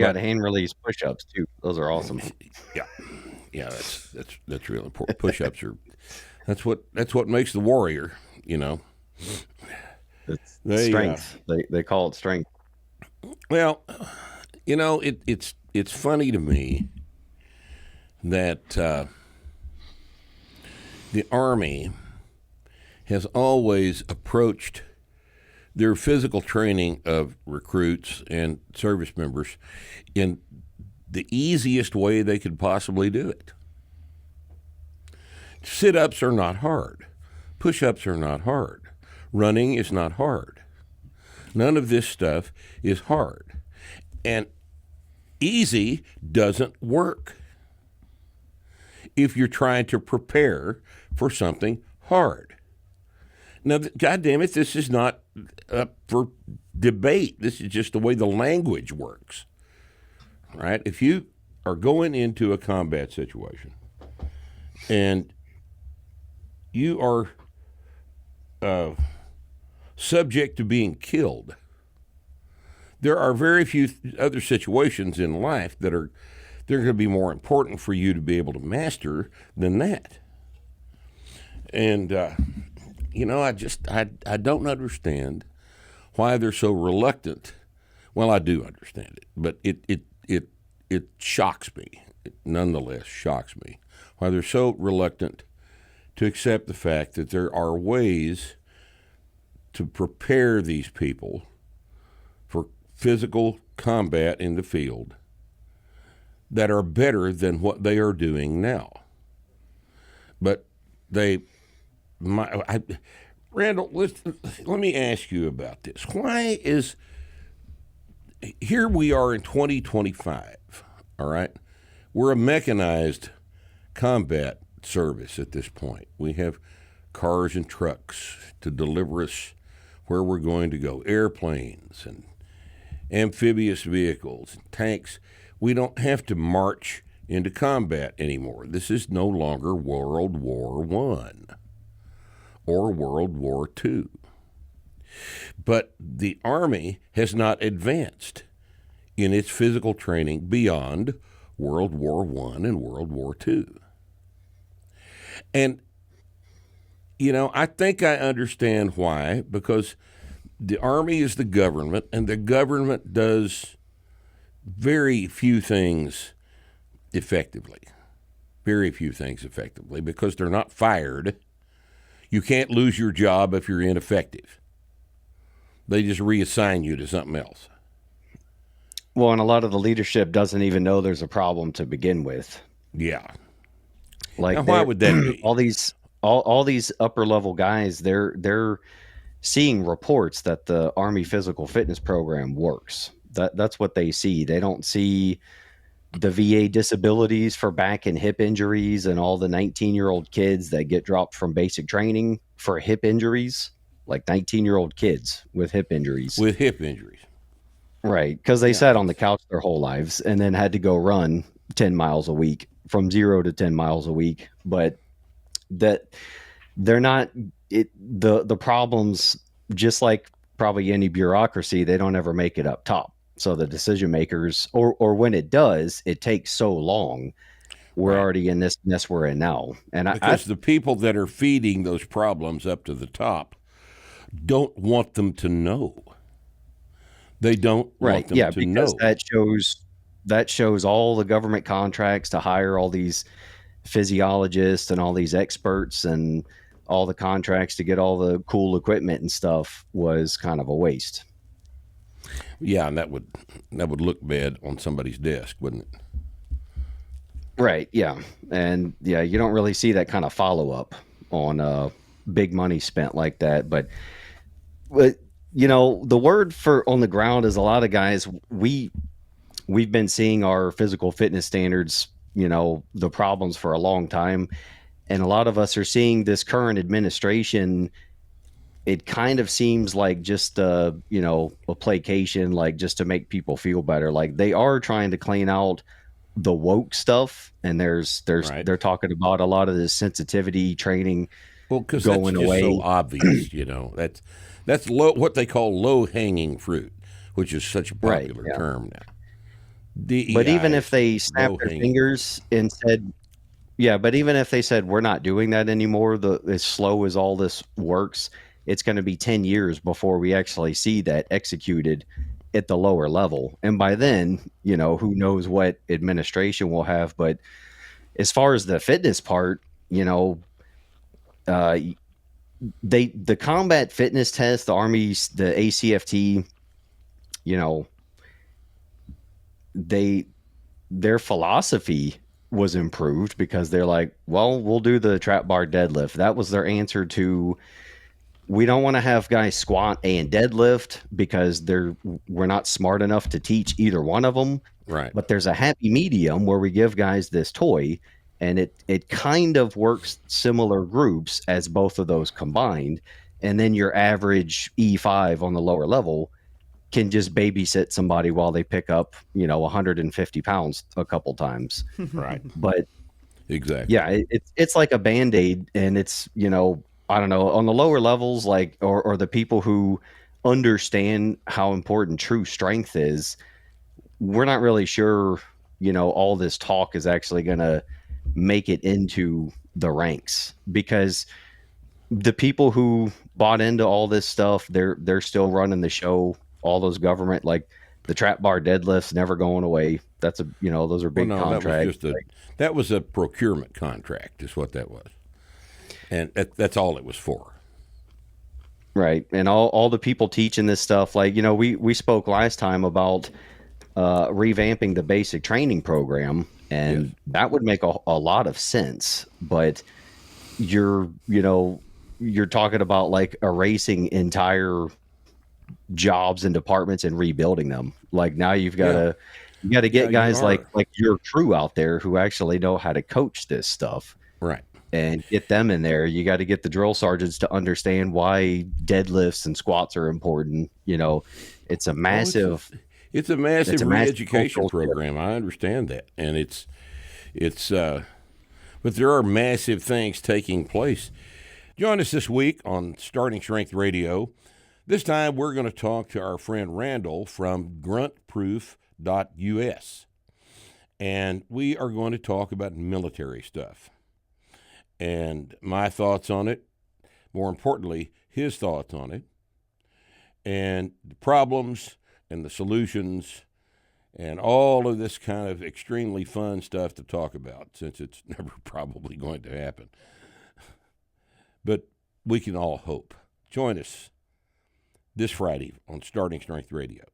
Yeah, But the hand release push-ups too. Those are awesome. yeah, yeah, that's real important. Push-ups are that's what makes the warrior. You know, It's they strength. They call it strength. well, it's funny to me that the Army has always approached their physical training of recruits and service members in the easiest way they could possibly do it. Sit-ups are not hard. Push-ups are not hard. Running is not hard. None of this stuff is hard. And easy doesn't work if you're trying to prepare for something hard. Now, God damn it, this is not up for debate. This is just the way the language works, right? If you are going into a combat situation and you are subject to being killed, there are very few other situations in life that are they're going to be more important for you to be able to master than that. And I don't understand why they're so reluctant. Well, I do understand it, but it shocks me. It nonetheless shocks me why they're so reluctant to accept the fact that there are ways to prepare these people for physical combat in the field that are better than what they are doing now. But Randall, let me ask you about this. Why is, here we are in 2025, all right? We're a mechanized combat service at this point. We have cars and trucks to deliver us where we're going to go, airplanes and amphibious vehicles, and tanks. We don't have to march into combat anymore. This is no longer World War I or World War II. But the Army has not advanced in its physical training beyond World War I and World War II. And, I think I understand why, because the Army is the government, and the government does very few things effectively. Very few things effectively, because they're not fired. You can't lose your job if you're ineffective. They just reassign you to something else. Well, and a lot of the leadership doesn't even know there's a problem to begin with. Yeah. Like, now, why would that be? all these upper level guys, they're seeing reports that the Army physical fitness program works. That's what they see. They don't see the VA disabilities for back and hip injuries and all the 19-year-old kids that get dropped from basic training for hip injuries, like 19-year-old kids with hip injuries. With hip injuries. Right, because they sat on the couch their whole lives and then had to go run 10 miles a week, from 0 to 10 miles a week. But that they're not the problems, just like probably any bureaucracy, they don't ever make it up top. So the decision makers, or when it does, it takes so long. We're already in this mess we're in now. And because the people that are feeding those problems up to the top don't want them to know. They don't want them to know. That shows all the government contracts to hire all these physiologists and all these experts and all the contracts to get all the cool equipment and stuff was kind of a waste. Yeah, and that would look bad on somebody's desk, wouldn't it? Right, yeah. And yeah, you don't really see that kind of follow-up on big money spent like that. But the word for on the ground is a lot of guys, we've been seeing our physical fitness standards, the problems for a long time. And a lot of us are seeing this current administration. It kind of seems like just a placation, like just to make people feel better. Like they are trying to clean out the woke stuff, and they're talking about a lot of this sensitivity training. Well, because that's just away. So obvious, that's what they call low hanging fruit, which is such a popular term now. But even DEI if is they snapped low their hanging fruit. fingers and said, yeah, but even if they said we're not doing that anymore, the as slow as all this works, it's going to be 10 years before we actually see that executed at the lower level. And by Right. then, who knows what administration we'll have. But as far as the fitness part, uh, the combat fitness test, the Army's, the ACFT, you know, they their philosophy was improved because they're like, well, we'll do the trap bar deadlift. That was their answer to, we don't want to have guys squat and deadlift because we're not smart enough to teach either one of them. Right. But there's a happy medium where we give guys this toy, and it kind of works similar groups as both of those combined. And then your average E5 on the lower level can just babysit somebody while they pick up 150 pounds a couple times. Right. But Exactly. yeah, it's like a band-aid, and it's, I don't know, on the lower levels, like, or the people who understand how important true strength is, we're not really sure, all this talk is actually going to make it into the ranks, because the people who bought into all this stuff, they're still running the show. All those government, like the trap bar deadlifts, never going away. That's those are Well, big no, that was contracts. just that was a procurement contract, is what that was, and that's all it was for. Right. And all the people teaching this stuff, like, we spoke last time about revamping the basic training program, Yes. and that would make a lot of sense. But you're talking about like erasing entire jobs and departments and rebuilding them. Like, now Yeah. you got to Yeah. get You guys are like your crew out there who actually know how to coach this stuff right. and get them in there. You got to get the drill sergeants to understand why deadlifts and squats are important. It's a Oh, massive it's a it's massive a massive re-education cultural shift. program. I understand that, and it's but there are massive things taking place. Join us this week on Starting Strength Radio. This time we're going to talk to our friend Randall from gruntproof.us. And we are going to talk about military stuff and my thoughts on it, more importantly, his thoughts on it, and the problems and the solutions and all of this kind of extremely fun stuff to talk about, since it's never probably going to happen. But we can all hope. Join us this Friday on Starting Strength Radio.